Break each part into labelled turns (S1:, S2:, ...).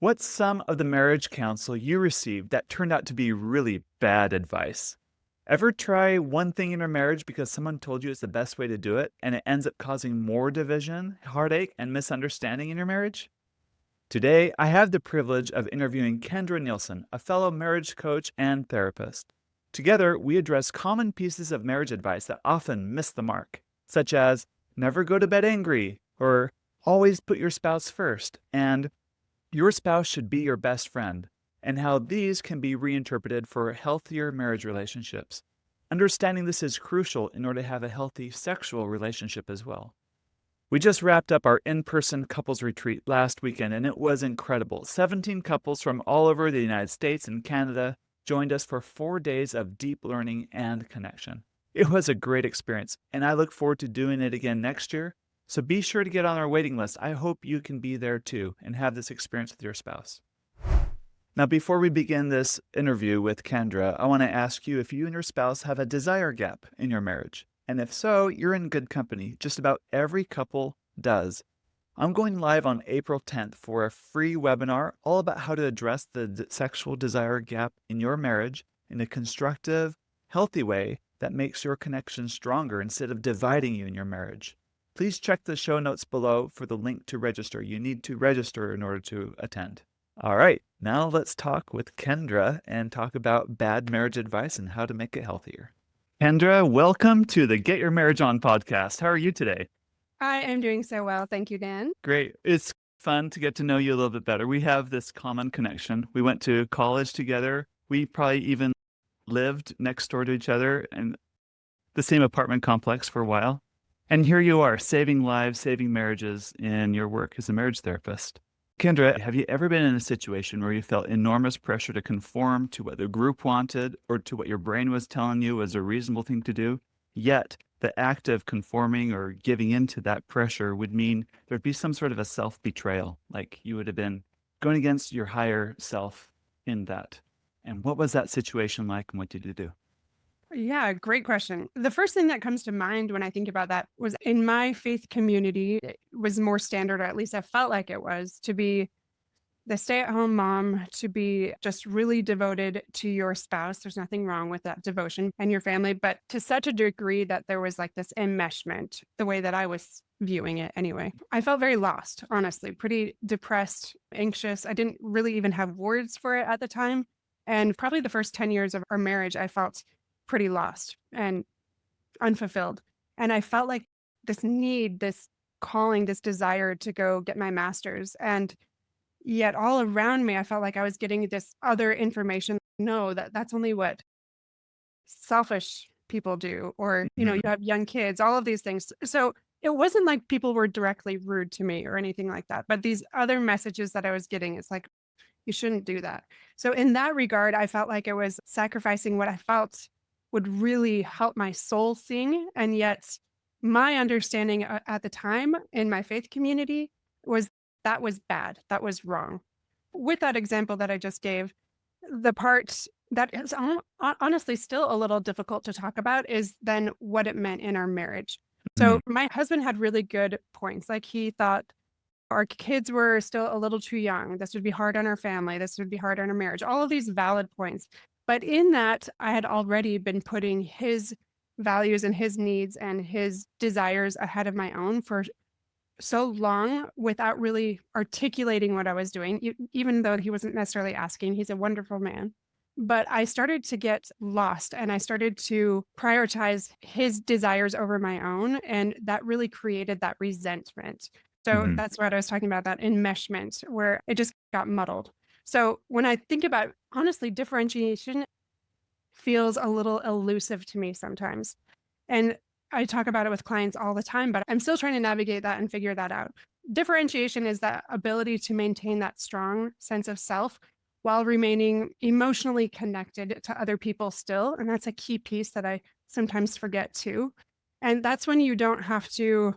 S1: What's some of the marriage counsel you received that turned out to be really bad advice? Ever try one thing in your marriage because someone told you it's the best way to do it and it ends up causing more division, heartache, and misunderstanding in your marriage? Today, I have the privilege of interviewing Kendra Nielsen, a fellow marriage coach and therapist. Together, we address common pieces of marriage advice that often miss the mark, such as never go to bed angry, or always put your spouse first, and your spouse should be your best friend, and how these can be reinterpreted for healthier marriage relationships. Understanding this is crucial in order to have a healthy sexual relationship as well. We just wrapped up our in person couples retreat last weekend, and it was incredible. 17 couples from all over the United States and Canada joined us for 4 days of deep learning and connection. It was a great experience, and I look forward to doing it again next year. So be sure to get on our waiting list. I hope you can be there too and have this experience with your spouse. Now, before we begin this interview with Kendra, I want to ask you if you and your spouse have a desire gap in your marriage. And if so, you're in good company. Just about every couple does. I'm going live on April 10th for a free webinar all about how to address the sexual desire gap in your marriage in a constructive, healthy way that makes your connection stronger instead of dividing you in your marriage. Please check the show notes below for the link to register. You need to register in order to attend. All right, now let's talk with Kendra and talk about bad marriage advice and how to make it healthier. Kendra, welcome to the Get Your Marriage On podcast. How are you today?
S2: I am doing so well. Thank you, Dan.
S1: Great. It's fun to get to know you a little bit better. We have this common connection. We went to college together. We probably even lived next door to each other in the same apartment complex for a while. And here you are, saving lives, saving marriages in your work as a marriage therapist. Kendra, have you ever been in a situation where you felt enormous pressure to conform to what the group wanted or to what your brain was telling you was a reasonable thing to do? Yet, the act of conforming or giving into that pressure would mean there'd be some sort of a self-betrayal, like you would have been going against your higher self in that. And what was that situation like and what did you do?
S2: Yeah, great question. The first thing that comes to mind when I think about that was in my faith community, it was more standard, or at least I felt like it was, to be the stay-at-home mom, to be just really devoted to your spouse. There's nothing wrong with that devotion and your family, but to such a degree that there was like this enmeshment, the way that I was viewing it anyway. I felt very lost, honestly, pretty depressed, anxious. I didn't really even have words for it at the time. And probably the first 10 years of our marriage, I felt pretty lost and unfulfilled. And I felt like this need, this calling, this desire to go get my master's. And yet all around me, I felt like I was getting this other information. No, that's only what selfish people do. Or, you
S1: Mhm.
S2: have young kids, all of these things. So it wasn't like people were directly rude to me or anything like that. But these other messages that I was getting, it's like, you shouldn't do that. So in that regard, I felt like I was sacrificing what I felt would really help my soul sing. And yet my understanding at the time in my faith community was that was bad. That was wrong. With that example that I just gave, the part that is honestly still a little difficult to talk about is then what it meant in our marriage.
S1: Mhm.
S2: So my husband had really good points. Like he thought our kids were still a little too young. This would be hard on our family. This would be hard on our marriage. All of these valid points. But in that, I had already been putting his values and his needs and his desires ahead of my own for so long without really articulating what I was doing, even though he wasn't necessarily asking. He's a wonderful man. But I started to get lost and I started to prioritize his desires over my own. And that really created that resentment. So
S1: Mhm.
S2: that's what I was talking about, that enmeshment where it just got muddled. So when I think about honestly, differentiation feels a little elusive to me sometimes. And I talk about it with clients all the time, but I'm still trying to navigate that and figure that out. Differentiation is that ability to maintain that strong sense of self while remaining emotionally connected to other people still. And that's a key piece that I sometimes forget too. And that's when you don't have to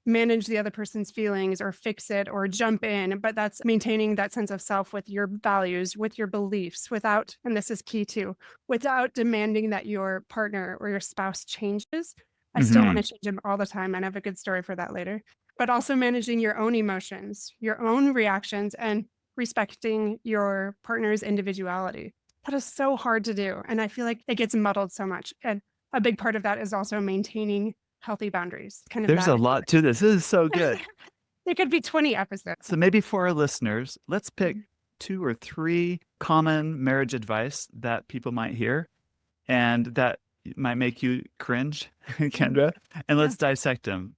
S2: manage the other person's feelings or fix it or jump in, but that's maintaining that sense of self with your values, with your beliefs, without, and this is key too, without demanding that your partner or your spouse changes. I still want
S1: Mhm.
S2: to change them all the time, and I have a good story for that later. But also managing your own emotions, your own reactions, and respecting your partner's individuality. That is so hard to do. And I feel like it gets muddled so much. And a big part of that is also maintaining healthy boundaries, kind of
S1: There's
S2: that.
S1: a lot to this. This is so good.
S2: It could be 20 episodes.
S1: So maybe for our listeners, let's pick
S2: Mhm.
S1: 2 or 3 common marriage advice that people might hear and that might make you cringe,
S2: Mhm.
S1: Kendra, and
S2: Yeah,
S1: let's dissect them.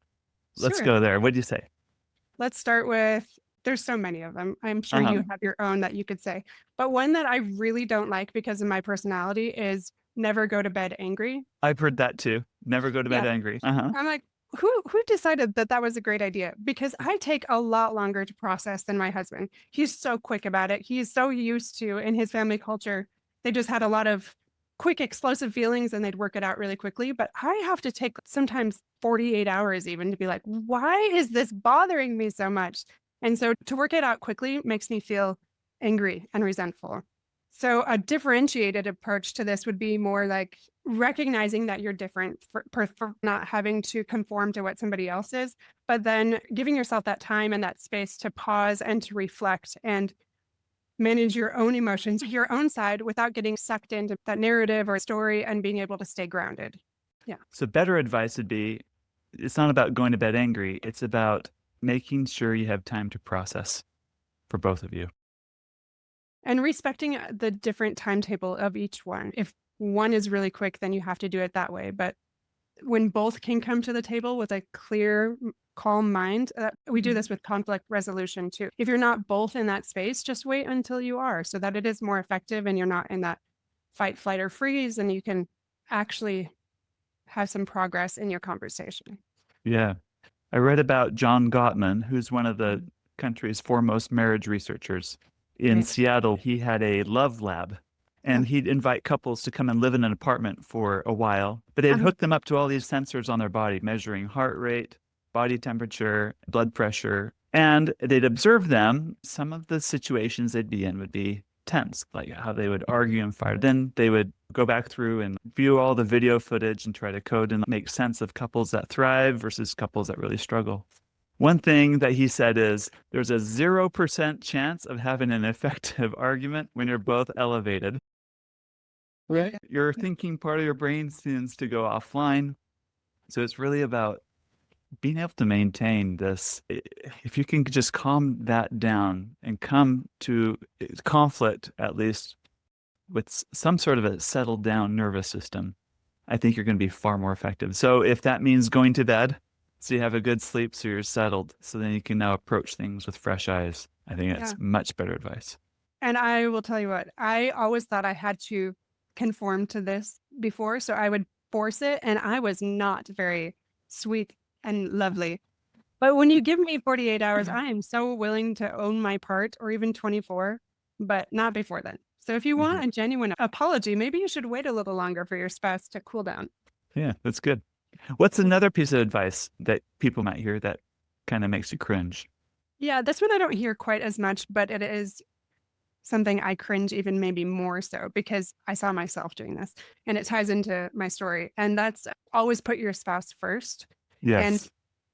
S1: Let's
S2: sure.
S1: go there. What do you say?
S2: Let's start with there's so many of them. I'm sure
S1: Uh-huh.
S2: you have your own that you could say. But one that I really don't like because of my personality is never go to bed angry.
S1: I've heard that too. Never go to bed
S2: Yeah.
S1: angry. Uh-huh.
S2: I'm like, who decided that that was a great idea? Because I take a lot longer to process than my husband. He's so quick about it. He's so used to in his family culture. They just had a lot of quick explosive feelings and they'd work it out really quickly, but I have to take sometimes 48 hours even to be like, why is this bothering me so much? And so to work it out quickly makes me feel angry and resentful. So a differentiated approach to this would be more like recognizing that you're different for not having to conform to what somebody else is, but then giving yourself that time and that space to pause and to reflect and manage your own emotions, your own side without getting sucked into that narrative or story and being able to stay grounded. Yeah.
S1: So better advice would be it's not about going to bed angry. It's about making sure you have time to process for both of you.
S2: And respecting the different timetable of each one. If one is really quick, then you have to do it that way. But when both can come to the table with a clear, calm mind, we do this with conflict resolution too. If you're not both in that space, just wait until you are so that it is more effective and you're not in that fight, flight, or freeze, and you can actually have some progress in your conversation.
S1: Yeah. I read about John Gottman, who's one of the
S2: Mhm.
S1: country's foremost marriage researchers. In
S2: Right.
S1: Seattle, he had a love lab
S2: Yeah.
S1: and he'd invite couples to come and live in an apartment for a while, but he'd
S2: Uh-huh.
S1: hook them up to all these sensors on their body, measuring heart rate, body temperature, blood pressure, and they'd observe them. Some of the situations they'd be in would be tense, like how they would argue and fight. Then they would go back through and view all the video footage and try to code and make sense of couples that thrive versus couples that really struggle. One thing that he said is there's a 0% chance of having an effective argument when you're both elevated. Right. Your thinking part of your brain tends to go offline. So it's really about being able to maintain this. If you can just calm that down and come to conflict, at least with some sort of a settled down nervous system, I think you're going to be far more effective. So if that means going to bed, so you have a good sleep, so you're settled, so then you can now approach things with fresh eyes. I think that's
S2: Yeah.
S1: much better advice.
S2: And I will tell you what, I always thought I had to conform to this before. So I would force it. And I was not very sweet and lovely. But when you give me 48 hours, I am so willing to own my part or even 24, but not before then. So if you
S1: Mhm.
S2: want a genuine apology, maybe you should wait a little longer for your spouse to cool down.
S1: Yeah, that's good. What's another piece of advice that people might hear that kind of makes you cringe?
S2: Yeah, this one I don't hear quite as much, but it is something I cringe even maybe more so because I saw myself doing this and it ties into my story. And that's always put your spouse first. And
S1: Yes.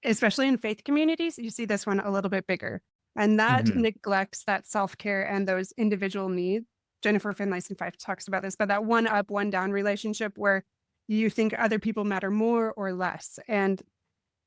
S2: especially in faith communities, you see this one a little bit bigger. And that
S1: Hmm.
S2: neglects that self care and those individual needs. Jennifer Finlayson Fife talks about this, but that one up, one down relationship where you think other people matter more or less. And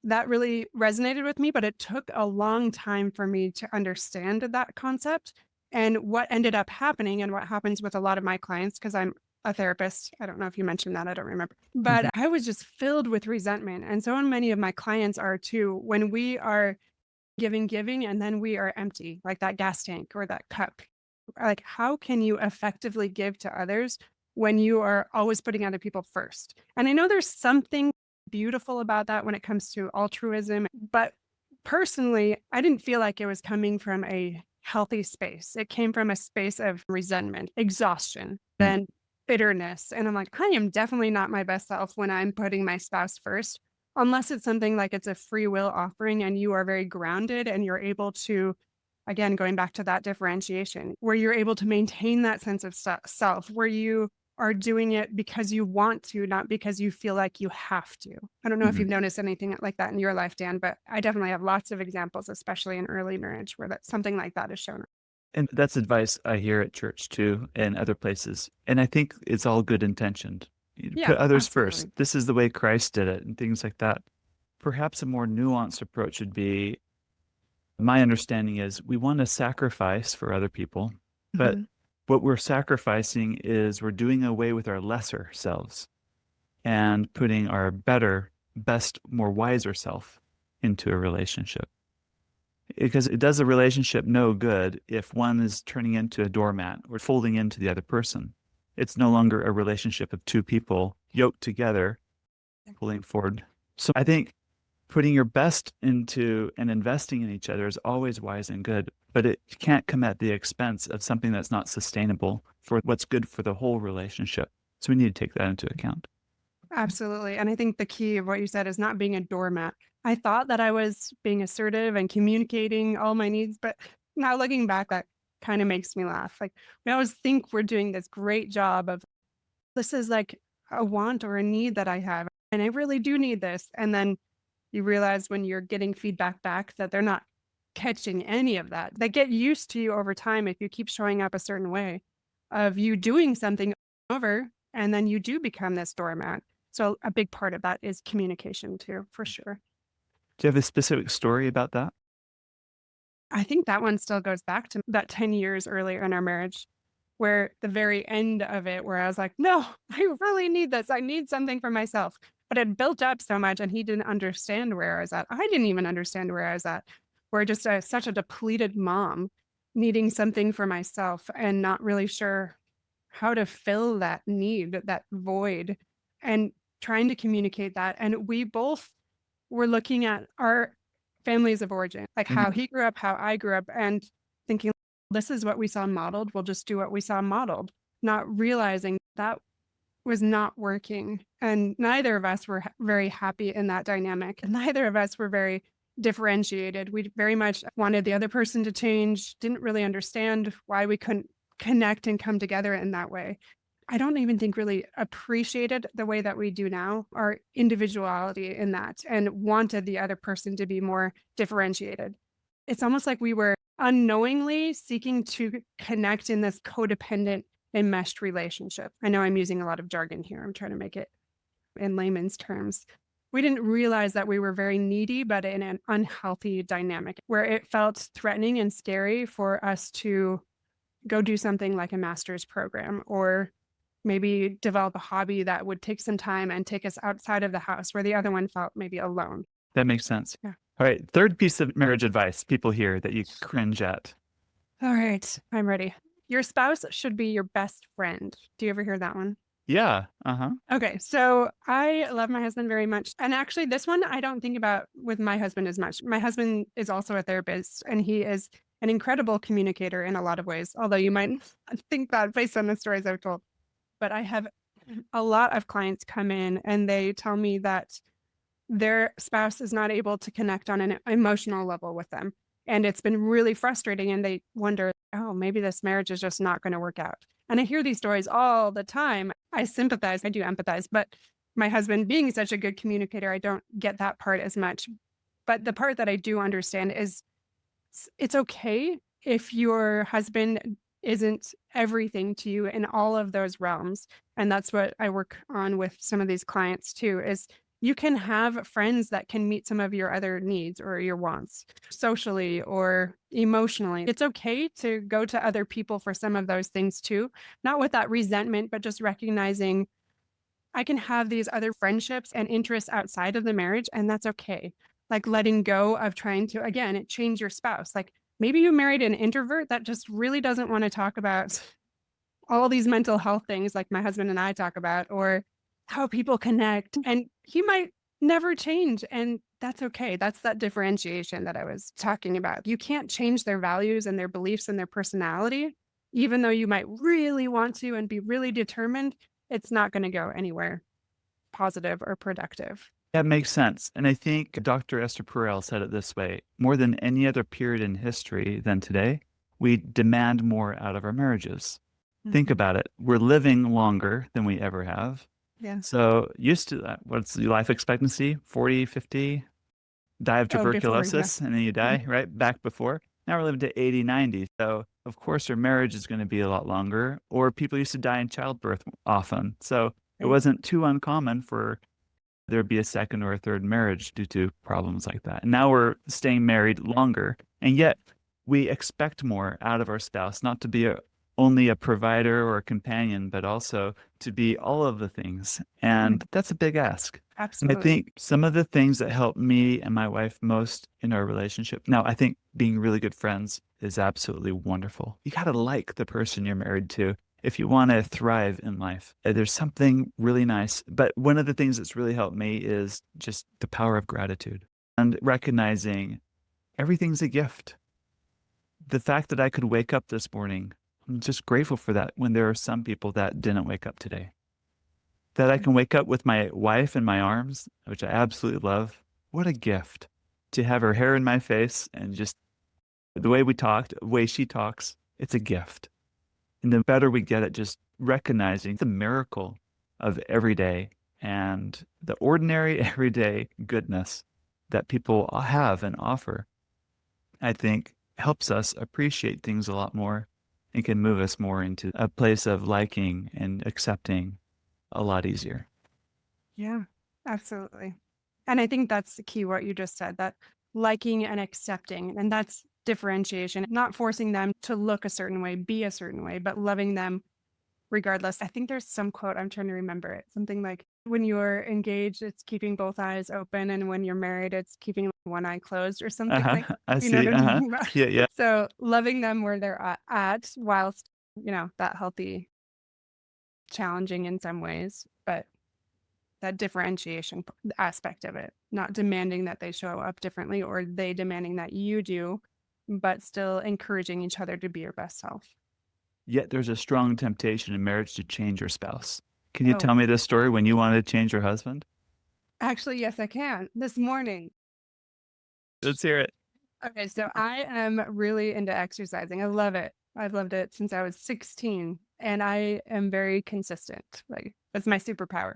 S2: that really resonated with me, but it took a long time for me to understand that concept. And what ended up happening and what happens with a lot of my clients, because I'm a therapist. I don't know if you mentioned that. I don't remember. But
S1: Hmm.
S2: I was just filled with resentment. And so many of my clients are too, when we are giving, and then we are empty, like that gas tank or that cup. Like, how can you effectively give to others when you are always putting other people first? And I know there's something beautiful about that when it comes to altruism, but personally, I didn't feel like it was coming from a healthy space. It came from a space of resentment, exhaustion, then bitterness. And I'm like, I am definitely not my best self when I'm putting my spouse first, unless it's something like it's a free will offering and you are very grounded and you're able to, again, going back to that differentiation, where you're able to maintain that sense of self, where you are doing it because you want to, not because you feel like you have to. I don't know if
S1: Hmm.
S2: you've noticed anything like that in your life, Dan, but I definitely have lots of examples, especially in early marriage, where that something like that is shown.
S1: And that's advice I hear at church too and other places. And I think it's all good intentioned. You
S2: Yeah,
S1: put others first.
S2: absolutely.
S1: This is the way Christ did it and things like that. Perhaps a more nuanced approach would be my understanding is we want to sacrifice for other people, but
S2: Mhm.
S1: what we're sacrificing is we're doing away with our lesser selves and putting our better, best, more wiser self into a relationship. Because it does a relationship no good if one is turning into a doormat or folding into the other person. It's no longer a relationship of two people yoked together, pulling forward. So I think putting your best into and investing in each other is always wise and good, but it can't come at the expense of something that's not sustainable for what's good for the whole relationship. So we need to take that into account.
S2: Absolutely. And I think the key of what you said is not being a doormat. I thought that I was being assertive and communicating all my needs, but now looking back, that kind of makes me laugh. Like, we always think we're doing this great job of this is like a want or a need that I have, and I really do need this. And then you realize when you're getting feedback back that they're not catching any of that. They get used to you over time if you keep showing up a certain way of you doing something over, and then you do become this doormat. So a big part of that is communication too, for sure.
S1: Do you have a specific story about that?
S2: I think that one still goes back to that 10 years earlier in our marriage, where the very end of it, where I was like, no, I really need this. I need something for myself. But it built up so much, and he didn't understand where I was at. I didn't even understand where I was at. We're just such a depleted mom needing something for myself and not really sure how to fill that need, that void, and trying to communicate that. And we both were looking at our families of origin, like how
S1: Mhm.
S2: he grew up, how I grew up, and thinking, this is what we saw modeled. We'll just do what we saw modeled, not realizing that was not working. And neither of us were very happy in that dynamic. And neither of us were very differentiated. We very much wanted the other person to change, didn't really understand why we couldn't connect and come together in that way. I don't even think really appreciated the way that we do now, our individuality in that, and wanted the other person to be more differentiated. It's almost like we were unknowingly seeking to connect in this codependent enmeshed relationship. I know I'm using a lot of jargon here. I'm trying to make it in layman's terms. We didn't realize that we were very needy, but in an unhealthy dynamic where it felt threatening and scary for us to go do something like a master's program or maybe develop a hobby that would take some time and take us outside of the house where the other one felt maybe alone.
S1: That makes sense.
S2: Yeah.
S1: All right. Third piece of marriage advice people hear that you cringe at.
S2: All right, I'm ready. Your spouse should be your best friend. Do you ever hear that one?
S1: Yeah. Uh huh.
S2: Okay, so I love my husband very much. And actually, this one I don't think about with my husband as much. My husband is also a therapist, and he is an incredible communicator in a lot of ways, although you might think that based on the stories I've told. But I have a lot of clients come in and they tell me that their spouse is not able to connect on an emotional level with them. And it's been really frustrating. And they wonder, oh, maybe this marriage is just not going to work out. And I hear these stories all the time. I sympathize, I do empathize, but my husband being such a good communicator, I don't get that part as much. But the part that I do understand is it's okay if your husband isn't everything to you in all of those realms. And that's what I work on with some of these clients too, is you can have friends that can meet some of your other needs or your wants socially or emotionally. It's okay to go to other people for some of those things too, not with that resentment, but just recognizing I can have these other friendships and interests outside of the marriage, and that's okay. Like letting go of trying to, again, change your spouse. Like maybe you married an introvert that just really doesn't want to talk about all these mental health things like my husband and I talk about, or how people connect. And he might never change. And that's okay. That's that differentiation that I was talking about. You can't change their values and their beliefs and their personality, even though you might really want to and be really determined. It's not going to go anywhere positive or productive.
S1: That makes sense. And I think Dr. Esther Perel said it this way more than any other period in history than today, we demand more out of our marriages. Think
S2: Mhm.
S1: about it. We're living longer than we ever have.
S2: Yeah.
S1: So, used to that, what's the life expectancy? 40, 50, die of
S2: Oh, before, yeah.
S1: tuberculosis, and then you
S2: Mhm.
S1: die, right? Back before. Now we're living to 80, 90. So, of course, our marriage is going to be a lot longer, or people used to die in childbirth often. So it
S2: Right.
S1: wasn't too uncommon for there'd be a second or a third marriage due to problems like that. And now we're staying married longer, and yet we expect more out of our spouse, not to be only a provider or a companion, but also to be all of the things.
S2: Mm,
S1: And that's a big ask. And I
S2: absolutely.
S1: think some of the things that help me and my wife most in our relationship, now, I think being really good friends is absolutely wonderful. You got to like the person you're married to if you want to thrive in life. There's something really nice. But one of the things that's really helped me is just the power of gratitude and recognizing everything's a gift. The fact that I could wake up this morning, I'm just grateful for that when there are some people that didn't wake up today. That I can wake up with my wife in my arms, which I absolutely love. What a gift to have her hair in my face and just the way we talked, the way she talks. It's a gift. And the better we get at just recognizing the miracle of every day and the ordinary everyday goodness that people have and offer, I think helps us appreciate things a lot more and can move us more into a place of liking and accepting a lot easier.
S2: Yeah, absolutely. And I think that's the key, what you just said, that liking and accepting. And that's differentiation, not forcing them to look a certain way, be a certain way, but loving them regardless. I think there's some quote, I'm trying to remember it. Something like, when you're engaged, it's keeping both eyes open. And when you're married, it's keeping one eye closed or something like,
S1: Uh-huh. I
S2: you know what
S1: see.
S2: I'm
S1: Uh-huh.
S2: talking about?
S1: Yeah, yeah.
S2: So loving them where they're at whilst, that healthy, challenging in some ways, but that differentiation aspect of it, not demanding that they show up differently or they demanding that you do, but still encouraging each other to be your best self.
S1: Yet there's a strong temptation in marriage to change your spouse. Can you
S2: Oh,
S1: tell me this story when you wanted to change your husband?
S2: actually, yes, I can. This morning.
S1: Let's hear it.
S2: Okay, so I am really into exercising. I love it. I've loved it since I was 16, and I am very consistent. Like, that's my superpower.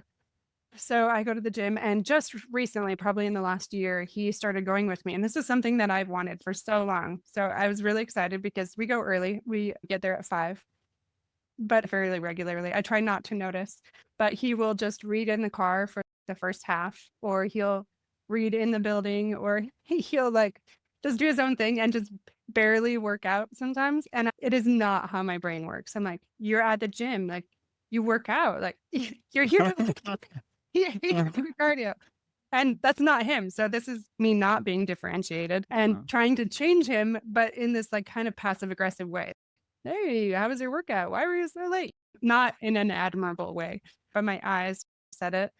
S2: So I go to the gym, and just recently, probably in the last year, he started going with me. And this is something that I've wanted for so long. So I was really excited because we go early. We get there at 5, but fairly regularly. I try not to notice, but he will just read in the car for the first half, or he'll read in the building, or he'll like just do his own thing and just barely work out sometimes. And it is not how my brain works. I'm like, you're at the gym, like you work out, like you're here to yeah, cardio. And that's not him. So this is me not being differentiated and
S1: Uh,
S2: trying to change him, but in this like kind of passive aggressive way. Hey, how was your workout? Why were you so late? Not in an admirable way, but my eyes said it.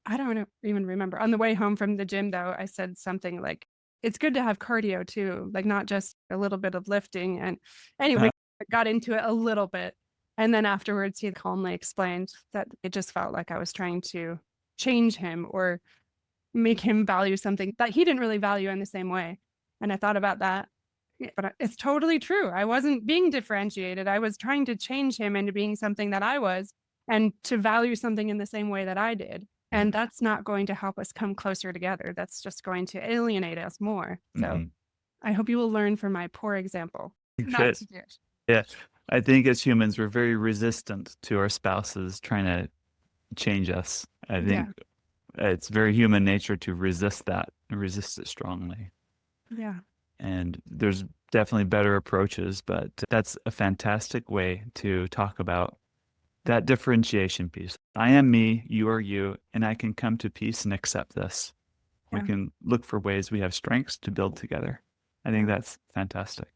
S2: I don't even remember. On the way home from the gym, though, I said something like, it's good to have cardio too, like not just a little bit of lifting. And anyway,
S1: uh,
S2: I got into it a little bit. And then afterwards, he calmly explained that it just felt like I was trying to change him or make him value something that he didn't really value in the same way. And I thought about that. Yeah, but it's totally true. I wasn't being differentiated. I was trying to change him into being something that I was and to value something in the same way that I did. And that's not going to help us come closer together. That's just going to alienate us more. So
S1: mhm.
S2: I hope you will learn from my poor example not
S1: Good.
S2: to do it.
S1: Yeah. I think as humans, we're very resistant to our spouses trying to change us. I
S2: Yeah.
S1: think it's very human nature to resist that and resist it strongly.
S2: Yeah.
S1: And there's definitely better approaches, but that's a fantastic way to talk about that differentiation piece. I am me, you are you, and I can come to peace and accept this. We
S2: Yeah.
S1: can look for ways we have strengths to build together. I think
S2: Yeah.
S1: that's fantastic.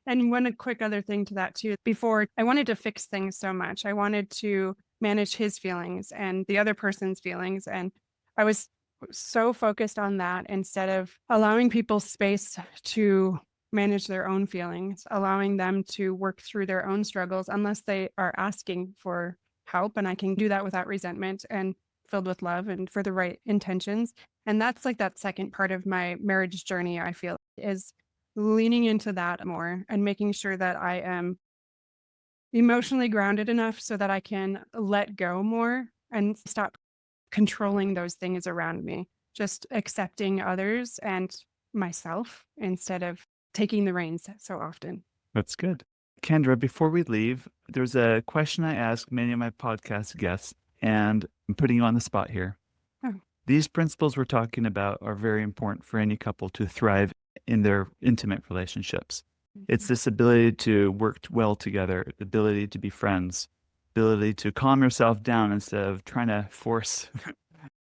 S2: And one quick other thing to that too, before I wanted to fix things so much. I wanted to manage his feelings and the other person's feelings. And I was so focused on that instead of allowing people space to manage their own feelings, allowing them to work through their own struggles unless they are asking for help. And I can do that without resentment and filled with love and for the right intentions. And that's like that second part of my marriage journey, I feel, is leaning into that more and making sure that I am emotionally grounded enough so that I can let go more and stop controlling those things around me. Just accepting others and myself instead of taking the reins so often.
S1: That's good. Kendra, before we leave, there's a question I ask many of my podcast guests, and I'm putting you on the spot here.
S2: Oh.
S1: These principles we're talking about are very important for any couple to thrive in their intimate relationships. It's this ability to work well together, the ability to be friends, ability to calm yourself down instead of trying to force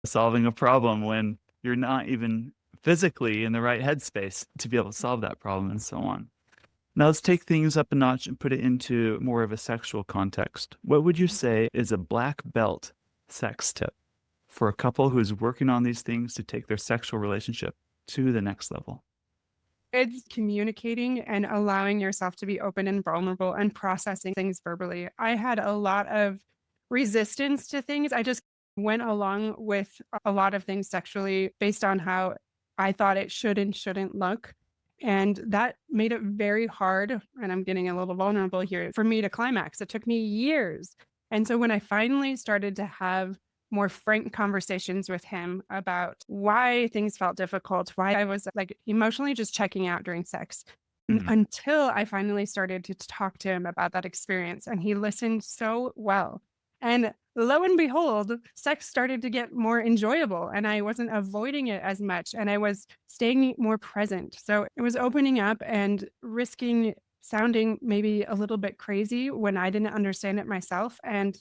S1: solving a problem when you're not even physically in the right headspace to be able to solve that problem, and so on. Now let's take things up a notch and put it into more of a sexual context. What would you say is a black belt sex tip for a couple who's working on these things to take their sexual relationship to the next level?
S2: It's communicating and allowing yourself to be open and vulnerable and processing things verbally. I had a lot of resistance to things. I just went along with a lot of things sexually based on how I thought it should and shouldn't look. And that made it very hard. And I'm getting a little vulnerable here for me to climax. It took me years. And so when I finally started to have more frank conversations with him about why things felt difficult, why I was like emotionally just checking out during sex.
S1: Mhm.
S2: Until I finally started to talk to him about that experience. And he listened so well. And lo and behold, sex started to get more enjoyable and I wasn't avoiding it as much and I was staying more present. So it was opening up and risking sounding maybe a little bit crazy when I didn't understand it myself and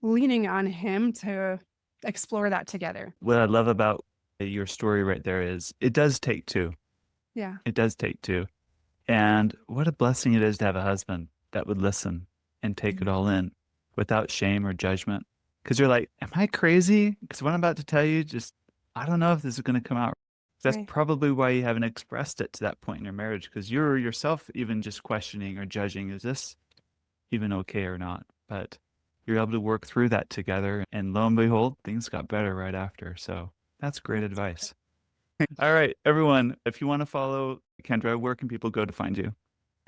S2: leaning on him to explore that together.
S1: What I love about your story right there is it does take two.
S2: Yeah.
S1: It does take two. And what a blessing it is to have a husband that would listen and take it
S2: Mhm.
S1: all in without shame or judgment. Because you're like, am I crazy? Because what I'm about to tell you, just, I don't know if this is going to come out. That's
S2: Right.
S1: probably why you haven't expressed it to that point in your marriage, because you're yourself even just questioning or judging, is this even okay or not? But you're able to work through that together. And lo and behold, things got better right after. So that's great
S2: That's
S1: advice. All right, everyone, if you want to follow Kendra, where can people go to find you?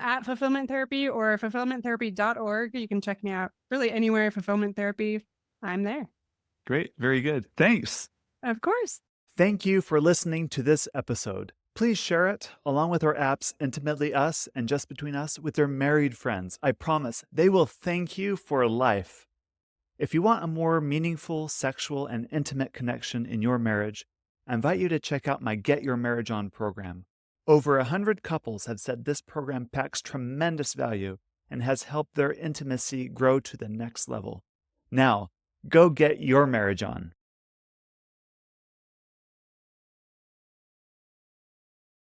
S2: at Fulfillment Therapy or fulfillmenttherapy.org. You can check me out really anywhere fulfillment therapy. I'm there.
S1: Great. Very good. Thanks.
S2: Of course.
S1: Thank you for listening to this episode. Please share it, along with our apps Intimately Us and Just Between Us, with your married friends. I promise they will thank you for life. If you want a more meaningful sexual and intimate connection in your marriage, I invite you to check out my Get Your Marriage On program. Over 100 couples have said this program packs tremendous value and has helped their intimacy grow to the next level. Now, go get your marriage on.